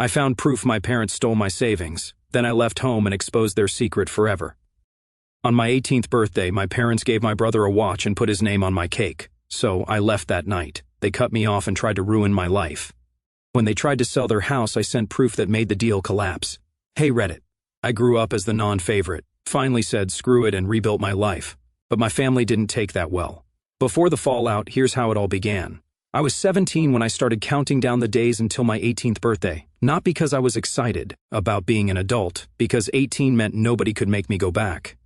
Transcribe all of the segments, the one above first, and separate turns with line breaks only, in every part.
I found proof my parents stole my savings. Then I left home and exposed their secret forever. On my 18th birthday, my parents gave my brother a watch and put his name on my cake. So I left that night. They cut me off and tried to ruin my life. When they tried to sell their house, I sent proof that made the deal collapse. Hey Reddit. I grew up as the non-favorite, finally said screw it and rebuilt my life. But my family didn't take that well. Before the fallout, here's how it all began. I was 17 when I started counting down the days until my 18th birthday. Not because I was excited about being an adult, because 18 meant nobody could make me go back.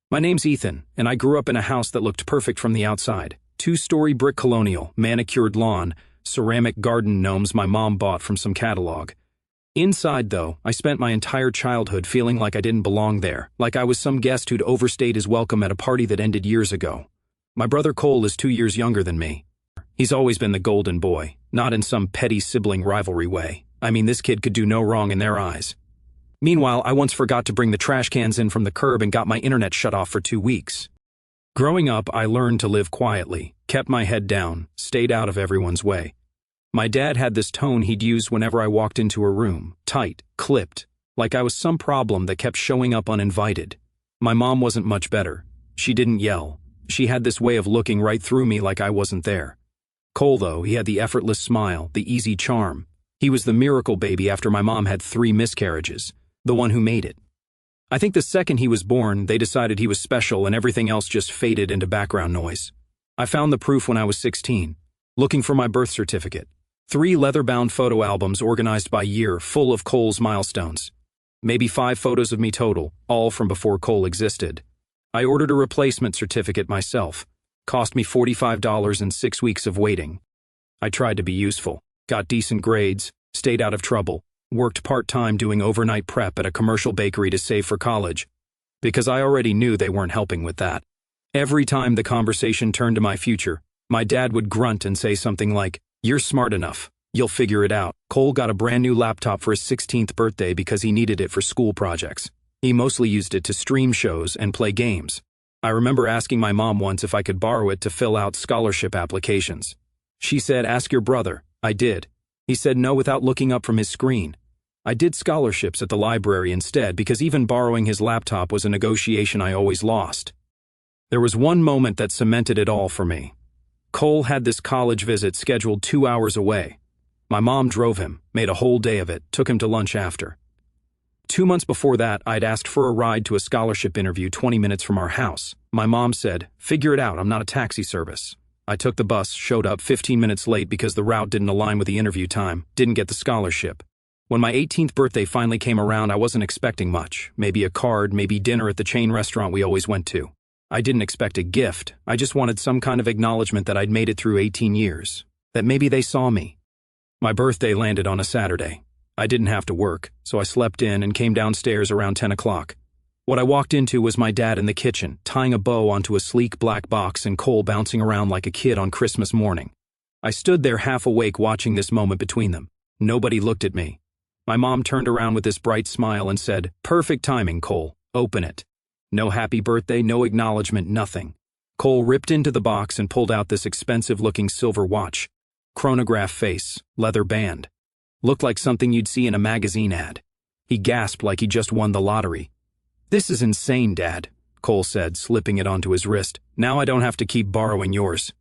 My name's Ethan, and I grew up in a house that looked perfect from the outside. 2-story brick colonial, manicured lawn, ceramic garden gnomes my mom bought from some catalog. Inside, though, I spent my entire childhood feeling like I didn't belong there, like I was some guest who'd overstayed his welcome at a party that ended years ago. My brother Cole is 2 years younger than me. He's always been the golden boy, not in some petty sibling rivalry way. I mean, this kid could do no wrong in their eyes. Meanwhile, I once forgot to bring the trash cans in from the curb and got my internet shut off for 2 weeks. Growing up, I learned to live quietly, kept my head down, stayed out of everyone's way. My dad had this tone he'd use whenever I walked into a room, tight, clipped, like I was some problem that kept showing up uninvited. My mom wasn't much better. She didn't yell. She had this way of looking right through me like I wasn't there. Cole, though, he had the effortless smile, the easy charm. He was the miracle baby after my mom had 3 miscarriages, the one who made it. I think the second he was born, they decided he was special and everything else just faded into background noise. I found the proof when I was 16, looking for my birth certificate. 3 leather-bound photo albums organized by year, full of Cole's milestones. Maybe 5 photos of me total, all from before Cole existed. I ordered a replacement certificate myself. Cost me $45 and 6 weeks of waiting. I tried to be useful, got decent grades, stayed out of trouble, worked part-time doing overnight prep at a commercial bakery to save for college, because I already knew they weren't helping with that. Every time the conversation turned to my future, my dad would grunt and say something like, "You're smart enough. You'll figure it out." Cole got a brand new laptop for his 16th birthday because he needed it for school projects. He mostly used it to stream shows and play games. I remember asking my mom once if I could borrow it to fill out scholarship applications. She said, "Ask your brother." I did. He said no without looking up from his screen. I did scholarships at the library instead because even borrowing his laptop was a negotiation I always lost. There was one moment that cemented it all for me. Cole had this college visit scheduled 2 hours away. My mom drove him, made a whole day of it, took him to lunch after. 2 months before that, I'd asked for a ride to a scholarship interview 20 minutes from our house. My mom said, "Figure it out, I'm not a taxi service." I took the bus, showed up 15 minutes late because the route didn't align with the interview time, didn't get the scholarship. When my 18th birthday finally came around, I wasn't expecting much. Maybe a card, maybe dinner at the chain restaurant we always went to. I didn't expect a gift. I just wanted some kind of acknowledgement that I'd made it through 18 years. That maybe they saw me. My birthday landed on a Saturday. I didn't have to work, so I slept in and came downstairs around 10 o'clock. What I walked into was my dad in the kitchen, tying a bow onto a sleek black box and Cole bouncing around like a kid on Christmas morning. I stood there half awake watching this moment between them. Nobody looked at me. My mom turned around with this bright smile and said, "Perfect timing, Cole. Open it." No happy birthday, no acknowledgement, nothing. Cole ripped into the box and pulled out this expensive-looking silver watch. Chronograph face, leather band. Looked like something you'd see in a magazine ad. He gasped like he just won the lottery. "This is insane, Dad," Cole said, slipping it onto his wrist. "Now I don't have to keep borrowing yours."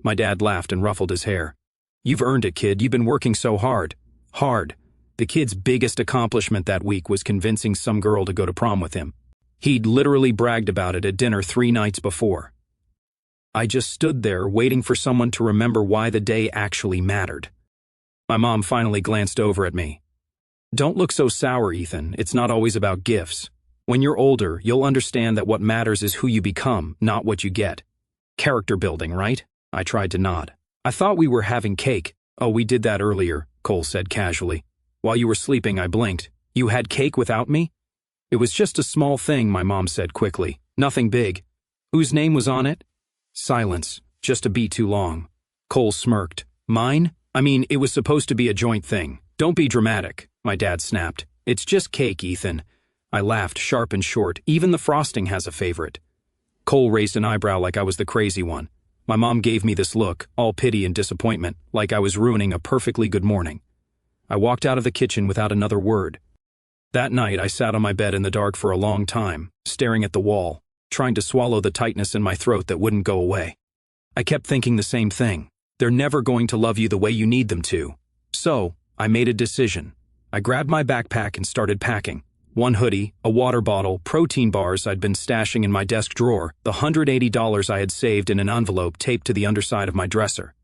My dad laughed and ruffled his hair. "You've earned it, kid. You've been working so hard." Hard. The kid's biggest accomplishment that week was convincing some girl to go to prom with him. He'd literally bragged about it at dinner 3 nights before. I just stood there waiting for someone to remember why the day actually mattered. My mom finally glanced over at me. "Don't look so sour, Ethan. It's not always about gifts. When you're older, you'll understand that what matters is who you become, not what you get. Character building, right?" I tried to nod. "I thought we were having cake." "Oh, we did that earlier," Cole said casually. "While you were sleeping, I blinked. You had cake without me?" "It was just a small thing," my mom said quickly. "Nothing big." "Whose name was on it?" Silence, just a beat too long. Cole smirked. "Mine? I mean, it was supposed to be a joint thing. Don't be dramatic," my dad snapped. "It's just cake, Ethan." I laughed, sharp and short. "Even the frosting has a favorite." Cole raised an eyebrow like I was the crazy one. My mom gave me this look, all pity and disappointment, like I was ruining a perfectly good morning. I walked out of the kitchen without another word. That night, I sat on my bed in the dark for a long time, staring at the wall, trying to swallow the tightness in my throat that wouldn't go away. I kept thinking the same thing. They're never going to love you the way you need them to. So, I made a decision. I grabbed my backpack and started packing. One hoodie, a water bottle, protein bars I'd been stashing in my desk drawer, the $180 I had saved in an envelope taped to the underside of my dresser.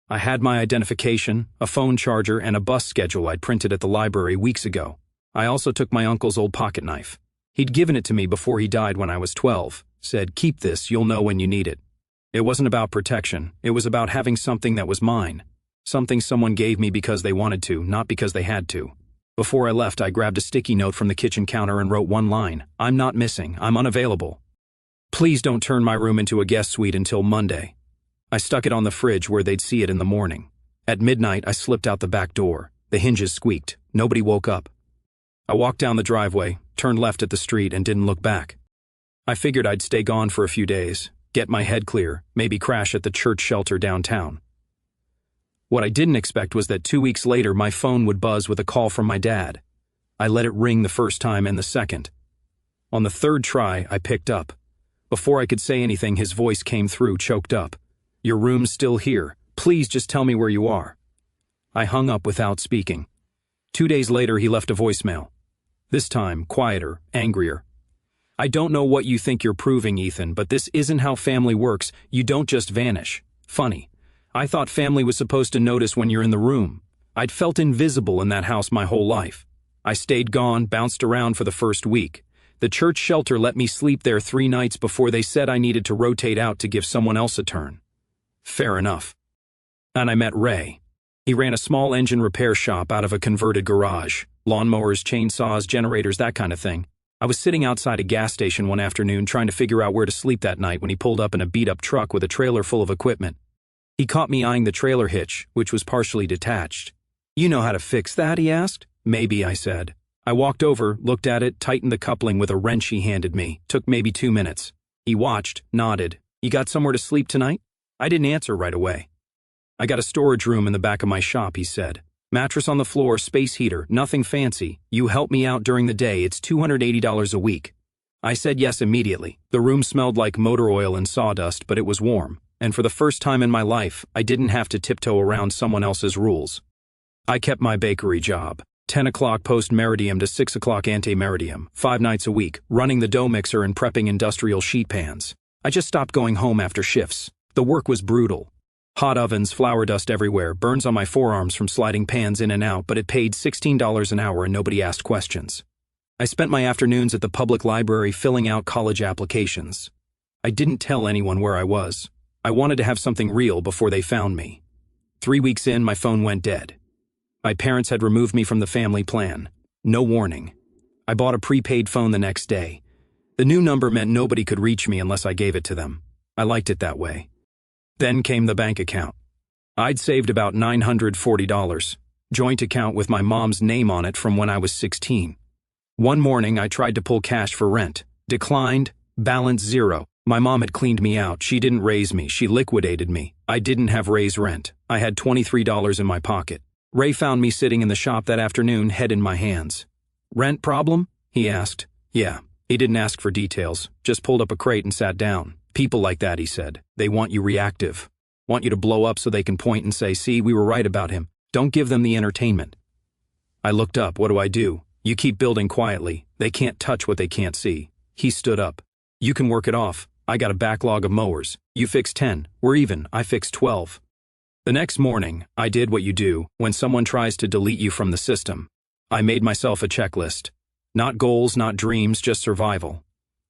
I had my identification, a phone charger, and a bus schedule I'd printed at the library weeks ago. I also took my uncle's old pocket knife. He'd given it to me before he died when I was 12, said, "Keep this, you'll know when you need it." It wasn't about protection, it was about having something that was mine. Something someone gave me because they wanted to, not because they had to. Before I left, I grabbed a sticky note from the kitchen counter and wrote one line: "I'm not missing, I'm unavailable. Please don't turn my room into a guest suite until Monday." I stuck it on the fridge where they'd see it in the morning. At midnight, I slipped out the back door. The hinges squeaked. Nobody woke up. I walked down the driveway, turned left at the street, and didn't look back. I figured I'd stay gone for a few days, get my head clear, maybe crash at the church shelter downtown. What I didn't expect was that 2 weeks later my phone would buzz with a call from my dad. I let it ring the first time and the second. On the third try, I picked up. Before I could say anything, his voice came through, choked up. "Your room's still here. Please just tell me where you are." I hung up without speaking. 2 days later, he left a voicemail. This time, quieter, angrier. "I don't know what you think you're proving, Ethan, but this isn't how family works. You don't just vanish. Funny. I thought family was supposed to notice when you're in the room. I'd felt invisible in that house my whole life. I stayed gone, bounced around for the first week. The church shelter let me sleep there 3 nights before they said I needed to rotate out to give someone else a turn." Fair enough. And I met Ray. He ran a small engine repair shop out of a converted garage. Lawnmowers, chainsaws, generators, that kind of thing. I was sitting outside a gas station one afternoon trying to figure out where to sleep that night when he pulled up in a beat-up truck with a trailer full of equipment. He caught me eyeing the trailer hitch, which was partially detached. "You know how to fix that?" he asked. "Maybe," I said. I walked over, looked at it, tightened the coupling with a wrench he handed me. Took maybe 2 minutes. He watched, nodded. "You got somewhere to sleep tonight?" I didn't answer right away. "I got a storage room in the back of my shop," he said. "Mattress on the floor, space heater, nothing fancy. You help me out during the day, it's $280 a week." I said yes immediately. The room smelled like motor oil and sawdust, but it was warm. And for the first time in my life, I didn't have to tiptoe around someone else's rules. I kept my bakery job. 10 o'clock post-meridium to 6 o'clock ante-meridium, 5 nights a week, running the dough mixer and prepping industrial sheet pans. I just stopped going home after shifts. The work was brutal. Hot ovens, flour dust everywhere, burns on my forearms from sliding pans in and out, but it paid $16 an hour and nobody asked questions. I spent my afternoons at the public library filling out college applications. I didn't tell anyone where I was. I wanted to have something real before they found me. 3 weeks in, my phone went dead. My parents had removed me from the family plan. No warning. I bought a prepaid phone the next day. The new number meant nobody could reach me unless I gave it to them. I liked it that way. Then came the bank account. I'd saved about $940, joint account with my mom's name on it from when I was 16. One morning, I tried to pull cash for rent. Declined, balance zero. My mom had cleaned me out. She didn't raise me. She liquidated me. I didn't have raised rent. I had $23 in my pocket. Ray found me sitting in the shop that afternoon, head in my hands. "Rent problem?" he asked. "Yeah." He didn't ask for details, just pulled up a crate and sat down. "People like that," he said. "They want you reactive. Want you to blow up so they can point and say, 'See, we were right about him.' Don't give them the entertainment." I looked up. What do I do? You keep building quietly. They can't touch what they can't see. He stood up. "You can work it off. I got a backlog of mowers. You fix 10. We're even. I fix 12. The next morning, I did what you do when someone tries to delete you from the system. I made myself a checklist. Not goals, not dreams, just survival.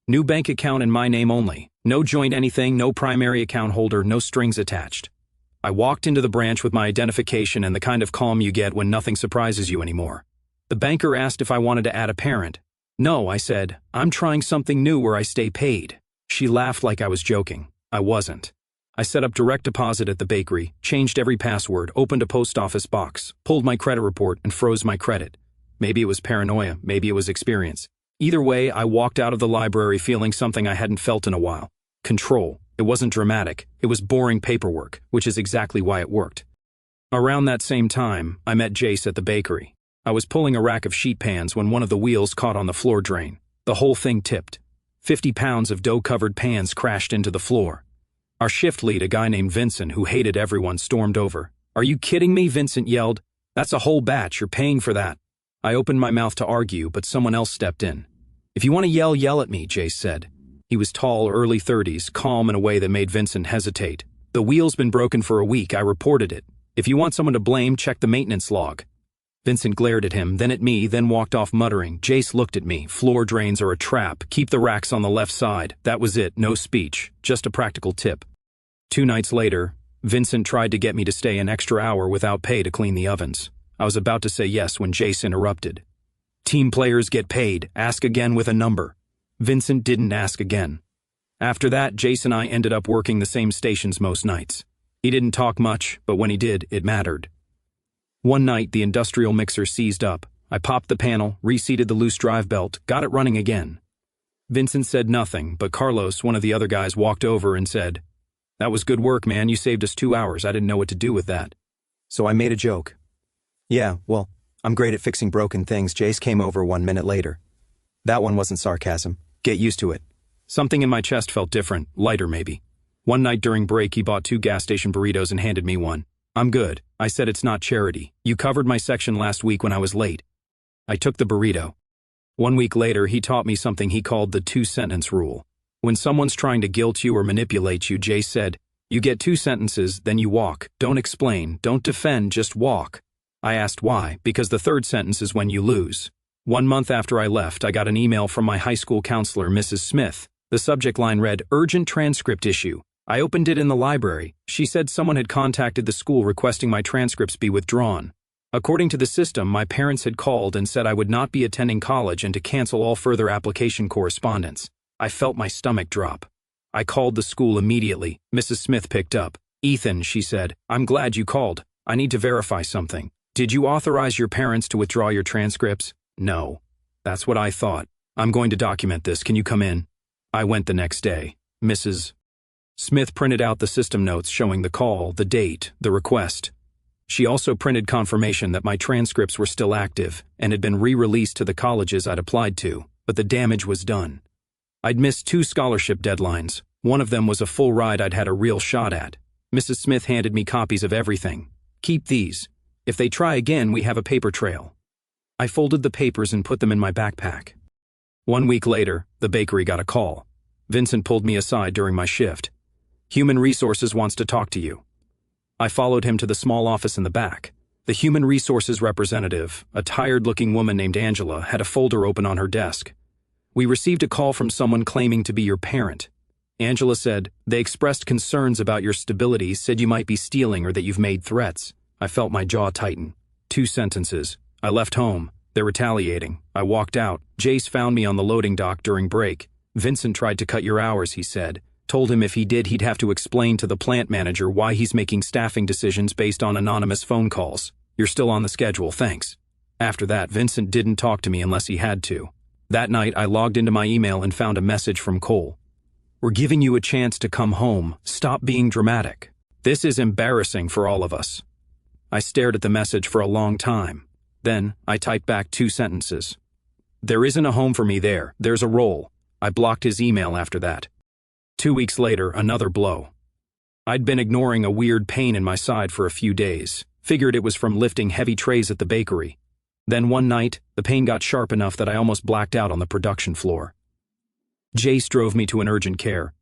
New bank account in my name only. No joint anything, no primary account holder, no strings attached. I walked into the branch with my identification and the kind of calm you get when nothing surprises you anymore. The banker asked if I wanted to add a parent. "No," I said. "I'm trying something new where I stay paid." She laughed like I was joking. I wasn't. I set up direct deposit at the bakery, changed every password, opened a post office box, pulled my credit report, and froze my credit. Maybe it was paranoia, maybe it was experience. Either way, I walked out of the library feeling something I hadn't felt in a while. Control. It wasn't dramatic. It was boring paperwork, which is exactly why it worked. Around that same time, I met Jace at the bakery. I was pulling a rack of sheet pans when one of the wheels caught on the floor drain. The whole thing tipped. 50 pounds of dough-covered pans crashed into the floor. Our shift lead, a guy named Vincent who hated everyone, stormed over. "Are you kidding me?" Vincent yelled. "That's a whole batch, you're paying for that." I opened my mouth to argue, but someone else stepped in. "If you want to yell, yell at me," Jace said. He was tall, early 30s, calm in a way that made Vincent hesitate. "The wheel's been broken for a week, I reported it. If you want someone to blame, check the maintenance log." Vincent glared at him, then at me, then walked off muttering. Jace looked at me. "Floor drains are a trap. Keep the racks on the left side." That was it, no speech, just a practical tip. 2 nights later, Vincent tried to get me to stay an extra hour without pay to clean the ovens. I was about to say yes when Jace interrupted. "Team players get paid. Ask again with a number." Vincent didn't ask again. After that, Jace and I ended up working the same stations most nights. He didn't talk much, but when he did, it mattered. One night, the industrial mixer seized up. I popped the panel, reseated the loose drive belt, got it running again. Vincent said nothing, but Carlos, one of the other guys, walked over and said, "That was good work, man. You saved us 2 hours. I didn't know what to do with that." So I made a joke. "Yeah, well, I'm great at fixing broken things." Jace came over 1 minute later. That one wasn't sarcasm. Get used to it. Something in my chest felt different, lighter maybe. One night during break, he bought 2 gas station burritos and handed me one. "I'm good." I said, "It's not charity. You covered my section last week when I was late." I took the burrito. 1 week later, he taught me something he called the 2-sentence rule. When someone's trying to guilt you or manipulate you, Jace said, "You get 2 sentences, then you walk. Don't explain, don't defend, just walk." I asked why. "Because the 3rd sentence is when you lose." 1 month after I left, I got an email from my high school counselor, Mrs. Smith. The subject line read, "Urgent transcript issue." I opened it in the library. She said someone had contacted the school requesting my transcripts be withdrawn. According to the system, my parents had called and said I would not be attending college and to cancel all further application correspondence. I felt my stomach drop. I called the school immediately. Mrs. Smith picked up. "Ethan," she said, "I'm glad you called. I need to verify something. Did you authorize your parents to withdraw your transcripts?" "No." "That's what I thought. I'm going to document this. Can you come in?" I went the next day. Mrs. Smith printed out the system notes showing the call, the date, the request. She also printed confirmation that my transcripts were still active and had been re-released to the colleges I'd applied to, but the damage was done. I'd missed 2 scholarship deadlines. One of them was a full ride I'd had a real shot at. Mrs. Smith handed me copies of everything. "Keep these. If they try again, we have a paper trail." I folded the papers and put them in my backpack. 1 week later, the bakery got a call. Vincent pulled me aside during my shift. "Human Resources wants to talk to you." I followed him to the small office in the back. The Human Resources representative, a tired-looking woman named Angela, had a folder open on her desk. "We received a call from someone claiming to be your parent." Angela said, "They expressed concerns about your stability, said you might be stealing or that you've made threats." I felt my jaw tighten. 2 sentences. I left home. They're retaliating. I walked out. Jace found me on the loading dock during break. "Vincent tried to cut your hours," he said. "Told him if he did, he'd have to explain to the plant manager why he's making staffing decisions based on anonymous phone calls. You're still on the schedule, thanks." After that, Vincent didn't talk to me unless he had to. That night, I logged into my email and found a message from Cole. "We're giving you a chance to come home. Stop being dramatic. This is embarrassing for all of us." I stared at the message for a long time. Then, I typed back 2 sentences. "There isn't a home for me there. There's a role." I blocked his email after that. 2 weeks later, another blow. I'd been ignoring a weird pain in my side for a few days. Figured it was from lifting heavy trays at the bakery. Then one night, the pain got sharp enough that I almost blacked out on the production floor. Jace drove me to an urgent care.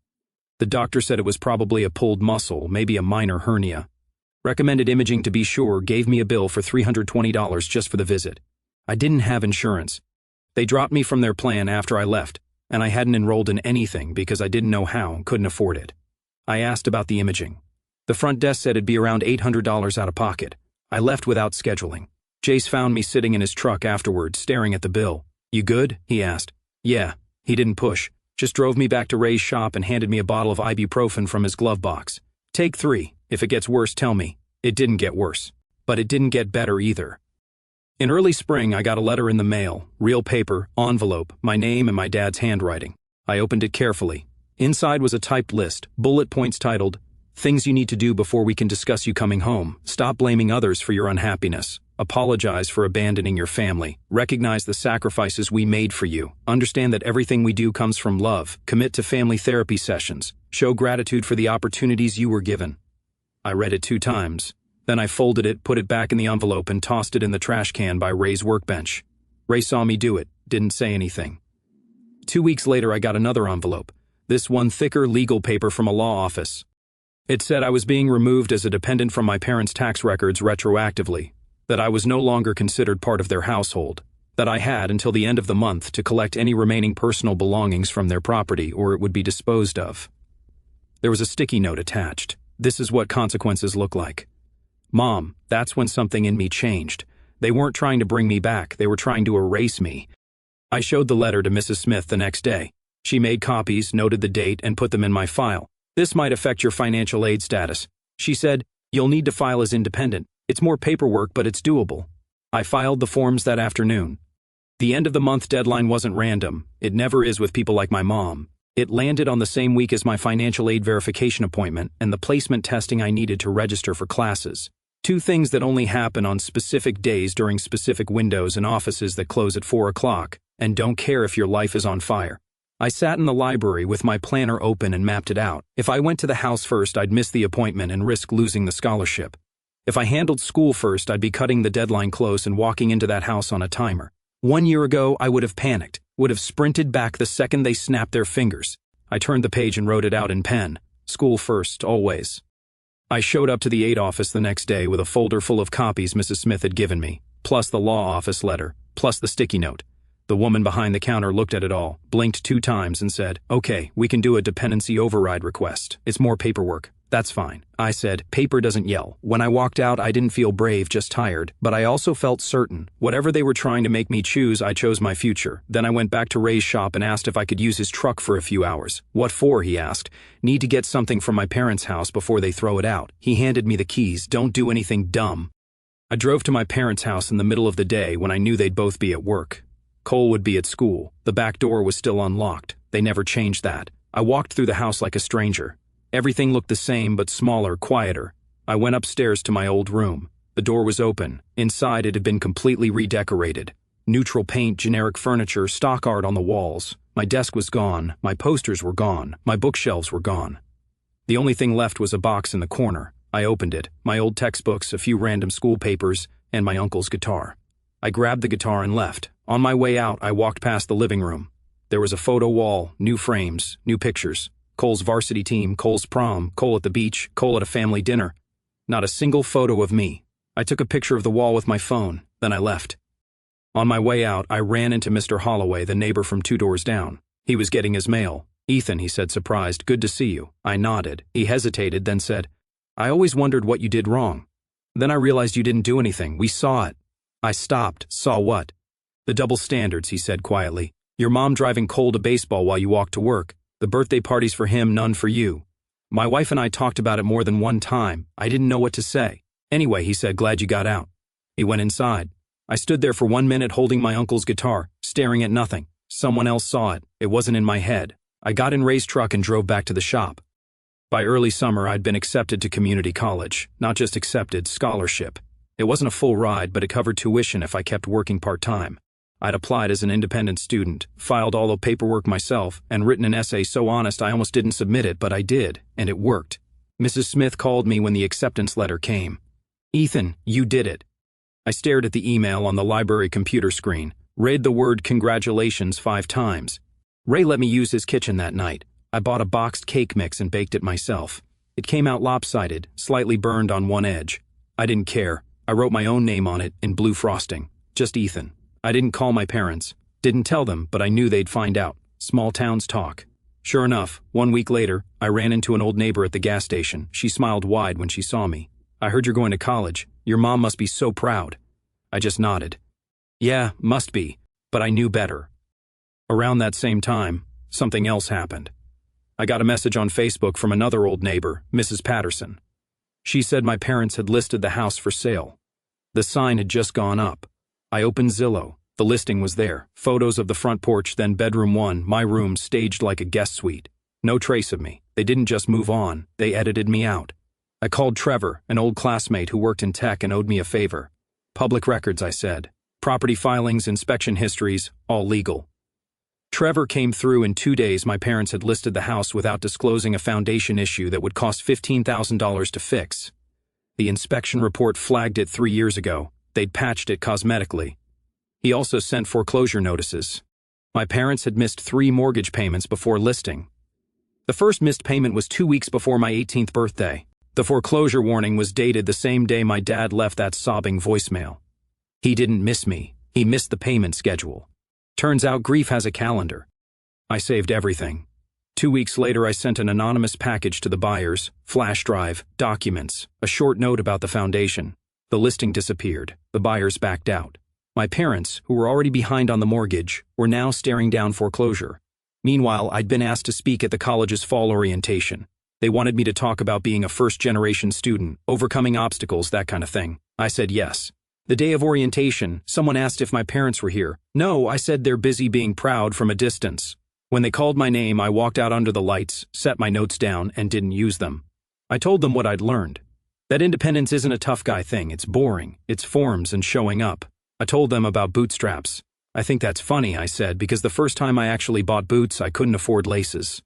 The doctor said it was probably a pulled muscle, maybe a minor hernia. Recommended imaging to be sure, gave me a bill for $320 just for the visit. I didn't have insurance. They dropped me from their plan after I left, and I hadn't enrolled in anything because I didn't know how and couldn't afford it. I asked about the imaging. The front desk said it'd be around $800 out of pocket. I left without scheduling. Jace found me sitting in his truck afterward, staring at the bill. "You good?" he asked. "Yeah." He didn't push, just drove me back to Ray's shop and handed me a bottle of ibuprofen from his glove box. "Take 3. If it gets worse, tell me." It didn't get worse. But it didn't get better either. In early spring, I got a letter in the mail, real paper, envelope, my name and my dad's handwriting. I opened it carefully. Inside was a typed list, bullet points titled, Things you need to do before we can discuss you coming home. Stop blaming others for your unhappiness. Apologize for abandoning your family. Recognize the sacrifices we made for you. Understand that everything we do comes from love. Commit to family therapy sessions. Show gratitude for the opportunities you were given. I read it 2 times. Then I folded it, put it back in the envelope, and tossed it in the trash can by Ray's workbench. Ray saw me do it, didn't say anything. 2 weeks later, I got another envelope. This one thicker legal paper from a law office. It said I was being removed as a dependent from my parents' tax records retroactively, that I was no longer considered part of their household, that I had until the end of the month to collect any remaining personal belongings from their property or it would be disposed of. There was a sticky note attached. This is what consequences look like. Mom, that's when something in me changed. They weren't trying to bring me back, they were trying to erase me. I showed the letter to Mrs. Smith the next day. She made copies, noted the date, and put them in my file. This might affect your financial aid status. She said, you'll need to file as independent. It's more paperwork, but it's doable. I filed the forms that afternoon. The end of the month deadline wasn't random. It never is with people like my mom. It landed on the same week as my financial aid verification appointment and the placement testing I needed to register for classes. 2 things that only happen on specific days during specific windows and offices that close at 4 o'clock and don't care if your life is on fire. I sat in the library with my planner open and mapped it out. If I went to the house first, I'd miss the appointment and risk losing the scholarship. If I handled school first, I'd be cutting the deadline close and walking into that house on a timer. 1 year ago, I would have panicked, would have sprinted back the second they snapped their fingers. I turned the page and wrote it out in pen. School first, always. I showed up to the AITA office the next day with a folder full of copies Mrs. Smith had given me, plus the law office letter, plus the sticky note. The woman behind the counter looked at it all, blinked 2 times and said, okay, we can do a dependency override request. It's more paperwork. That's fine. I said, paper doesn't yell. When I walked out, I didn't feel brave, just tired, but I also felt certain. Whatever they were trying to make me choose, I chose my future. Then I went back to Ray's shop and asked if I could use his truck for a few hours. What for, he asked. Need to get something from my parents' house before they throw it out. He handed me the keys. Don't do anything dumb. I drove to my parents' house in the middle of the day when I knew they'd both be at work. Cole would be at school. The back door was still unlocked. They never changed that. I walked through the house like a stranger. Everything looked the same, but smaller, quieter. I went upstairs to my old room. The door was open. Inside, it had been completely redecorated. Neutral paint, generic furniture, stock art on the walls. My desk was gone. My posters were gone. My bookshelves were gone. The only thing left was a box in the corner. I opened it. My old textbooks, a few random school papers, and my uncle's guitar. I grabbed the guitar and left. On my way out, I walked past the living room. There was a photo wall, new frames, new pictures. Cole's varsity team, Cole's prom, Cole at the beach, Cole at a family dinner. Not a single photo of me. I took a picture of the wall with my phone, then I left. On my way out, I ran into Mr. Holloway, the neighbor from 2 doors down. He was getting his mail. Ethan, he said, surprised, good to see you. I nodded. He hesitated, then said, I always wondered what you did wrong. Then I realized you didn't do anything. We saw it. I stopped. Saw what? The double standards, he said quietly. Your mom driving Cole to baseball while you walked to work. The birthday parties for him, none for you. My wife and I talked about it more than one time. I didn't know what to say. Anyway, he said, glad you got out. He went inside. I stood there for 1 minute holding my uncle's guitar, staring at nothing. Someone else saw it. It wasn't in my head. I got in Ray's truck and drove back to the shop. By early summer, I'd been accepted to community college. Not just accepted, scholarship. It wasn't a full ride, but it covered tuition if I kept working part-time. I'd applied as an independent student, filed all the paperwork myself, and written an essay so honest I almost didn't submit it, but I did, and it worked. Mrs. Smith called me when the acceptance letter came. Ethan, you did it. I stared at the email on the library computer screen, read the word congratulations 5 times. Ray let me use his kitchen that night. I bought a boxed cake mix and baked it myself. It came out lopsided, slightly burned on one edge. I didn't care. I wrote my own name on it in blue frosting. Just Ethan. I didn't call my parents. Didn't tell them, but I knew they'd find out. Small towns talk. Sure enough, 1 week later, I ran into an old neighbor at the gas station. She smiled wide when she saw me. I heard you're going to college. Your mom must be so proud. I just nodded. Yeah, must be, but I knew better. Around that same time, something else happened. I got a message on Facebook from another old neighbor, Mrs. Patterson. She said my parents had listed the house for sale. The sign had just gone up. I opened Zillow. The listing was there. Photos of the front porch, then bedroom 1, my room staged like a guest suite. No trace of me. They didn't just move on, they edited me out. I called Trevor, an old classmate who worked in tech and owed me a favor. Public records, I said. Property filings, inspection histories, all legal. Trevor came through in 2 days. My parents had listed the house without disclosing a foundation issue that would cost $15,000 to fix. The inspection report flagged it 3 years ago. They'd patched it cosmetically. He also sent foreclosure notices. My parents had missed 3 mortgage payments before listing. The first missed payment was 2 weeks before my 18th birthday. The foreclosure warning was dated the same day my dad left that sobbing voicemail. He didn't miss me. He missed the payment schedule. Turns out grief has a calendar. I saved everything. 2 weeks later, I sent an anonymous package to the buyers, flash drive, documents, a short note about the foundation. The listing disappeared. The buyers backed out. My parents, who were already behind on the mortgage, were now staring down foreclosure. Meanwhile, I'd been asked to speak at the college's fall orientation. They wanted me to talk about being a first-generation student, overcoming obstacles, that kind of thing. I said yes. The day of orientation, someone asked if my parents were here. No, I said they're busy being proud from a distance. When they called my name, I walked out under the lights, set my notes down, and didn't use them. I told them what I'd learned. That independence isn't a tough guy thing, it's boring, it's forms and showing up. I told them about bootstraps. I think that's funny, I said, because the first time I actually bought boots, I couldn't afford laces.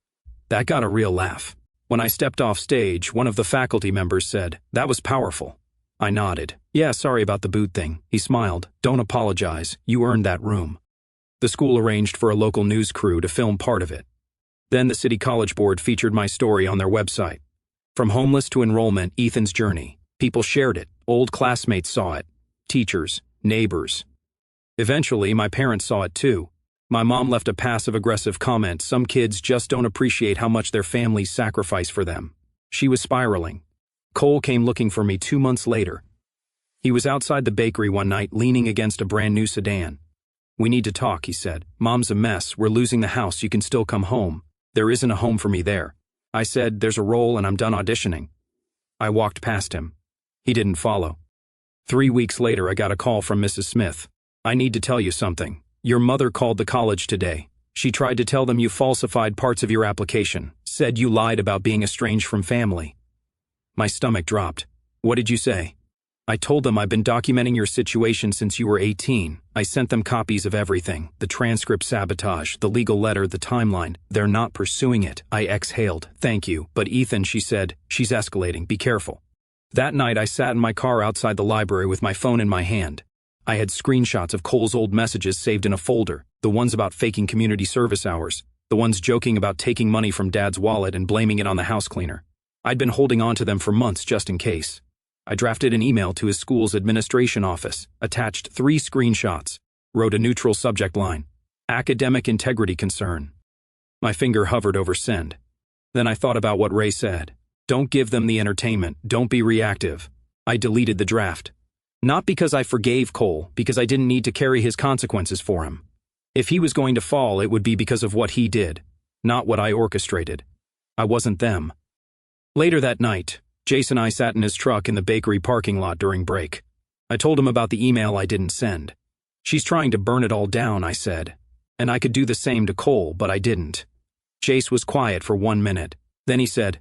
That got a real laugh. When I stepped off stage, one of the faculty members said, "That was powerful." I nodded. "Yeah, sorry about the boot thing." He smiled. "Don't apologize, you earned that room." The school arranged for a local news crew to film part of it. Then the City College Board featured my story on their website. From homeless to enrollment, Ethan's journey. People shared it. Old classmates saw it. Teachers, neighbors. Eventually, my parents saw it too. My mom left a passive-aggressive comment, "Some kids just don't appreciate how much their families sacrifice for them." She was spiraling. Cole came looking for me 2 months later. He was outside the bakery one night, leaning against a brand-new sedan. "We need to talk," he said. "Mom's a mess. We're losing the house. You can still come home. There isn't a home for me there." I said, "There's a role and I'm done auditioning." I walked past him. He didn't follow. 3 weeks later, I got a call from Mrs. Smith. "I need to tell you something. Your mother called the college today. She tried to tell them you falsified parts of your application, said you lied about being estranged from family." My stomach dropped. "What did you say?" "I told them I've been documenting your situation since you were 18. I sent them copies of everything, the transcript sabotage, the legal letter, the timeline. They're not pursuing it." I exhaled. "Thank you. But Ethan," she said, "she's escalating. Be careful." That night, I sat in my car outside the library with my phone in my hand. I had screenshots of Cole's old messages saved in a folder, the ones about faking community service hours, the ones joking about taking money from Dad's wallet and blaming it on the house cleaner. I'd been holding on to them for months just in case. I drafted an email to his school's administration office, attached 3 screenshots, wrote a neutral subject line, "Academic integrity concern." My finger hovered over send. Then I thought about what Ray said. Don't give them the entertainment, don't be reactive. I deleted the draft. Not because I forgave Cole, because I didn't need to carry his consequences for him. If he was going to fall, it would be because of what he did, not what I orchestrated. I wasn't them. Later that night, Jason and I sat in his truck in the bakery parking lot during break. I told him about the email I didn't send. "She's trying to burn it all down," I said. And I could do the same to Cole, but I didn't. Jace was quiet for 1 minute. Then he said,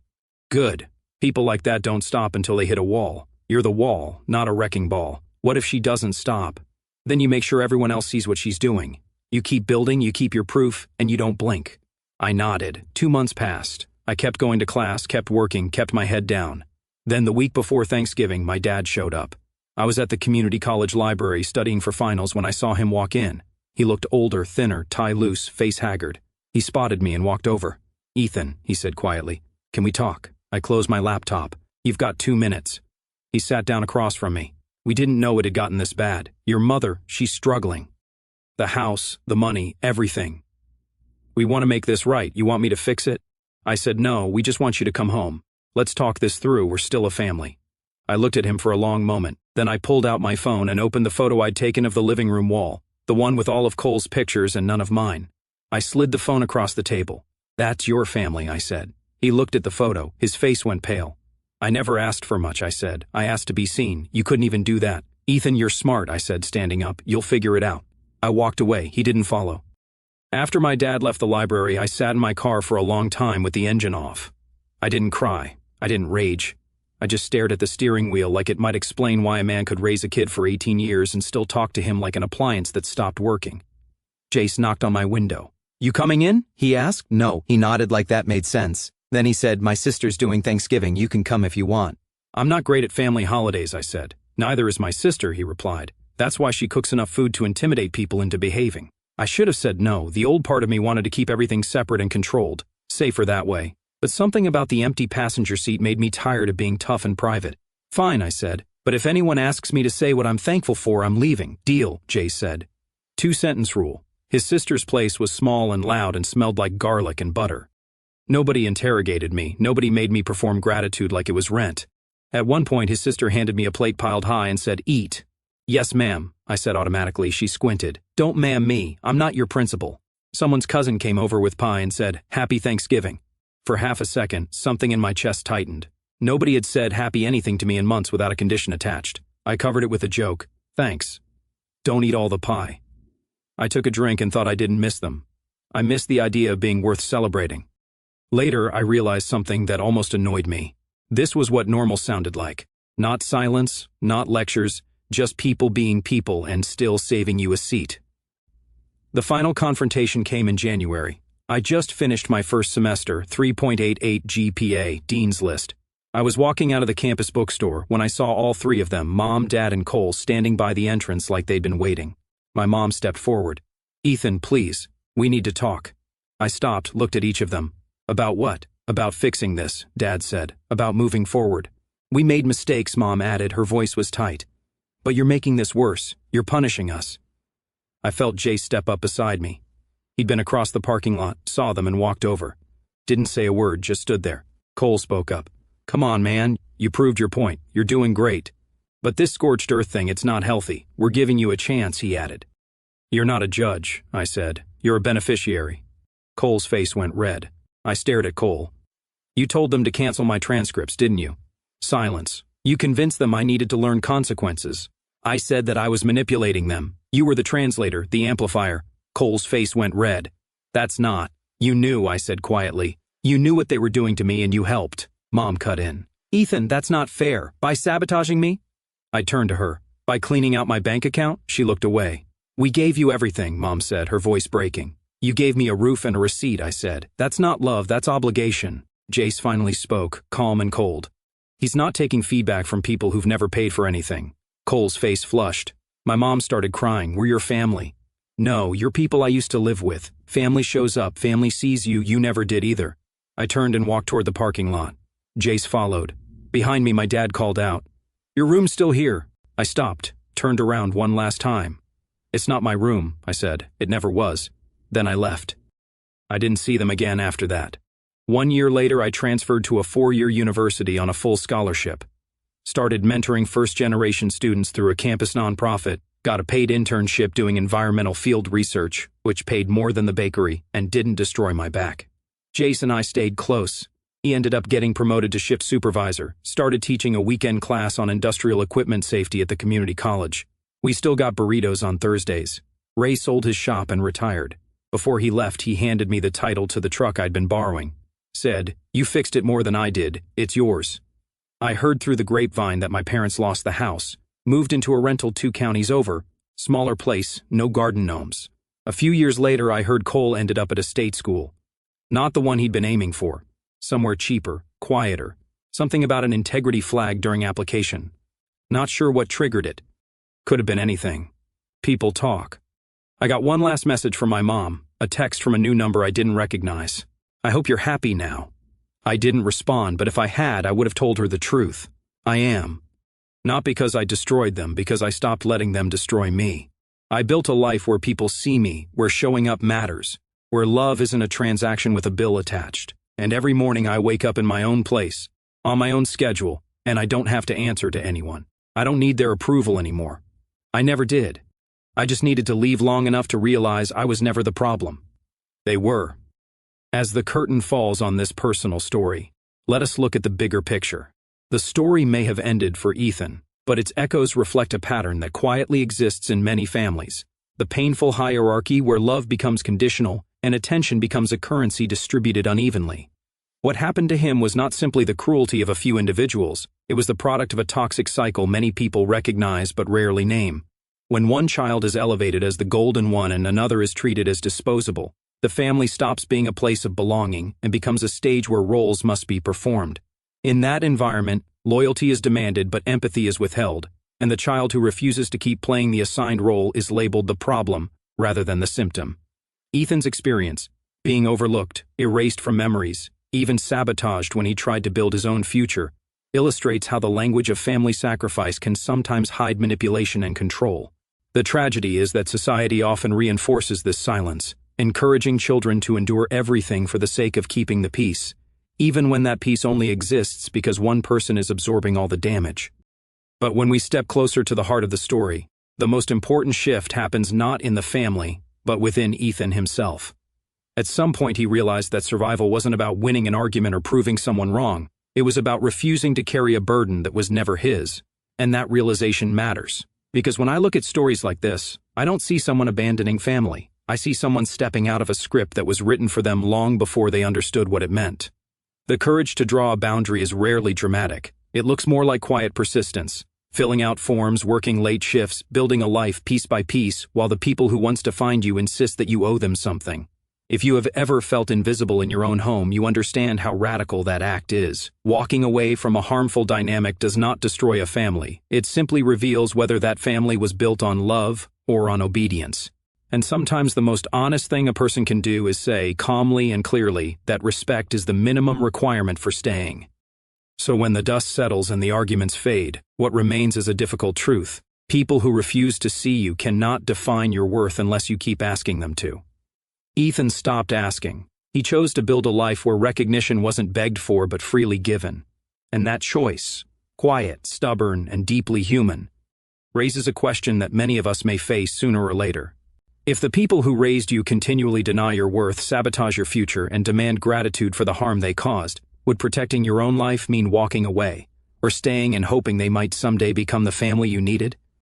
"Good. People like that don't stop until they hit a wall. You're the wall, not a wrecking ball. What if she doesn't stop? Then you make sure everyone else sees what she's doing. You keep building, you keep your proof, and you don't blink." I nodded. 2 months passed. I kept going to class, kept working, kept my head down. Then the week before Thanksgiving, my dad showed up. I was at the community college library studying for finals when I saw him walk in. He looked older, thinner, tie loose, face haggard. He spotted me and walked over. "Ethan," he said quietly, "can we talk?" I closed my laptop. "You've got 2 minutes." He sat down across from me. "We didn't know it had gotten this bad. Your mother, she's struggling. The house, the money, everything. We want to make this right. You want me to fix it?" I said, "No, we just want you to come home. Let's talk this through. We're still a family." I looked at him for a long moment. Then I pulled out my phone and opened the photo I'd taken of the living room wall, the one with all of Cole's pictures and none of mine. I slid the phone across the table. "That's your family," I said. He looked at the photo. His face went pale. "I never asked for much," I said. "I asked to be seen. You couldn't even do that." "Ethan, you're smart," I said, standing up. "You'll figure it out." I walked away. He didn't follow. After my dad left the library, I sat in my car for a long time with the engine off. I didn't cry. I didn't rage. I just stared at the steering wheel like it might explain why a man could raise a kid for 18 years and still talk to him like an appliance that stopped working. Jace knocked on my window.
"You coming in?" he asked. "No." He nodded like that made sense. Then he said, "My sister's doing Thanksgiving. You can come if you want."
"I'm not great at family holidays," I said. "Neither is my sister," he replied. "That's why she cooks enough food to intimidate people into behaving." I should have said no. The old part of me wanted to keep everything separate and controlled, safer that way. But something about the empty passenger seat made me tired of being tough and private. "Fine," I said, "but if anyone asks me to say what I'm thankful for, I'm leaving." "Deal," Jace said. 2-sentence rule. His sister's place was small and loud and smelled like garlic and butter. Nobody interrogated me. Nobody made me perform gratitude like it was rent. At one point, his sister handed me a plate piled high and said, "Eat." "Yes, ma'am," I said automatically. She squinted. "Don't ma'am me. I'm not your principal." Someone's cousin came over with pie and said, "Happy Thanksgiving." For half a second, something in my chest tightened. Nobody had said happy anything to me in months without a condition attached. I covered it with a joke. "Thanks. Don't eat all the pie." I took a drink and thought I didn't miss them. I missed the idea of being worth celebrating. Later, I realized something that almost annoyed me. This was what normal sounded like. Not silence, not lectures, just people being people and still saving you a seat. The final confrontation came in January. I just finished my first semester, 3.88 GPA, Dean's List. I was walking out of the campus bookstore when I saw all three of them, Mom, Dad, and Cole, standing by the entrance like they'd been waiting. My mom stepped forward. "Ethan, please, we need to talk." I stopped, looked at each of them. "About what?" "About fixing this," Dad said. "About moving forward." "We made mistakes," Mom added. Her voice was tight. "But you're making this worse. You're punishing us." I felt Jace step up beside me. He'd been across the parking lot, saw them, and walked over. Didn't say a word, just stood there. Cole spoke up. "Come on, man. You proved your point. You're doing great. But this scorched earth thing, it's not healthy. We're giving you a chance," he added. "You're not a judge," I said. "You're a beneficiary." Cole's face went red. I stared at Cole. "You told them to cancel my transcripts, didn't you?" Silence. "You convinced them I needed to learn consequences." "I said that I was manipulating them. You were the translator, the amplifier." Cole's face went red. "That's not." "You knew," I said quietly. "You knew what they were doing to me and you helped." Mom cut in. "Ethan, that's not fair. By sabotaging me?" I turned to her. "By cleaning out my bank account?" She looked away. "We gave you everything," Mom said, her voice breaking. "You gave me a roof and a receipt," I said. "That's not love, that's obligation." Jace finally spoke, calm and cold. "He's not taking feedback from people who've never paid for anything." Cole's face flushed. My mom started crying. "We're your family." "No, you're people I used to live with. Family shows up, family sees you, you never did either." I turned and walked toward the parking lot. Jace followed. Behind me, my dad called out, "Your room's still here." I stopped, turned around one last time. "It's not my room," I said. "It never was." Then I left. I didn't see them again after that. 1 year later, I transferred to a 4-year university on a full scholarship. Started mentoring first-generation students through a campus nonprofit, got a paid internship doing environmental field research, which paid more than the bakery and didn't destroy my back. Jace and I stayed close. He ended up getting promoted to shift supervisor, started teaching a weekend class on industrial equipment safety at the community college. We still got burritos on Thursdays. Ray sold his shop and retired. Before he left, he handed me the title to the truck I'd been borrowing. Said, "You fixed it more than I did. It's yours." I heard through the grapevine that my parents lost the house, moved into a rental 2 counties over, smaller place, no garden gnomes. A few years later, I heard Cole ended up at a state school. Not the one he'd been aiming for. Somewhere cheaper, quieter. Something about an integrity flag during application. Not sure what triggered it. Could have been anything. People talk. I got one last message from my mom, a text from a new number I didn't recognize. "I hope you're happy now." I didn't respond, but if I had, I would have told her the truth. I am. Not because I destroyed them, because I stopped letting them destroy me. I built a life where people see me, where showing up matters, where love isn't a transaction with a bill attached. And every morning I wake up in my own place, on my own schedule, and I don't have to answer to anyone. I don't need their approval anymore. I never did. I just needed to leave long enough to realize I was never the problem. They were. As the curtain falls on this personal story, let us look at the bigger picture. The story may have ended for Ethan, but its echoes reflect a pattern that quietly exists in many families. the painful hierarchy where love becomes conditional and attention becomes a currency distributed unevenly. What happened to him was not simply the cruelty of a few individuals, it was the product of a toxic cycle many people recognize but rarely name. When one child is elevated as the golden one and another is treated as disposable, the family stops being a place of belonging and becomes a stage where roles must be performed. In that environment, loyalty is demanded but empathy is withheld, and the child who refuses to keep playing the assigned role is labeled the problem rather than the symptom. Ethan's experience, being overlooked, erased from memories, even sabotaged when he tried to build his own future, illustrates how the language of family sacrifice can sometimes hide manipulation and control. The tragedy is that society often reinforces this silence, encouraging children to endure everything for the sake of keeping the peace, even when that peace only exists because one person is absorbing all the damage. But when we step closer to the heart of the story, the most important shift happens not in the family, but within Ethan himself. At some point he realized that survival wasn't about winning an argument or proving someone wrong, it was about refusing to carry a burden that was never his. And that realization matters. Because when I look at stories like this, I don't see someone abandoning family. I see someone stepping out of a script that was written for them long before they understood what it meant. The courage to draw a boundary is rarely dramatic. It looks more like quiet persistence, filling out forms, working late shifts, building a life piece by piece, while the people who once defined you insist that you owe them something. If you have ever felt invisible in your own home, you understand how radical that act is. Walking away from a harmful dynamic does not destroy a family. It simply reveals whether that family was built on love or on obedience. And sometimes the most honest thing a person can do is say, calmly and clearly, that respect is the minimum requirement for staying. So when the dust settles and the arguments fade, what remains is a difficult truth. People who refuse to see you cannot define your worth unless you keep asking them to. Ethan stopped asking. He chose to build a life where recognition wasn't begged for but freely given. And that choice, quiet, stubborn, and deeply human, raises a question that many of us may face sooner or later. If the people who raised you continually deny your worth, sabotage your future, and demand gratitude for the harm they caused, would protecting your own life mean walking away, or staying and hoping they might someday become the family you needed?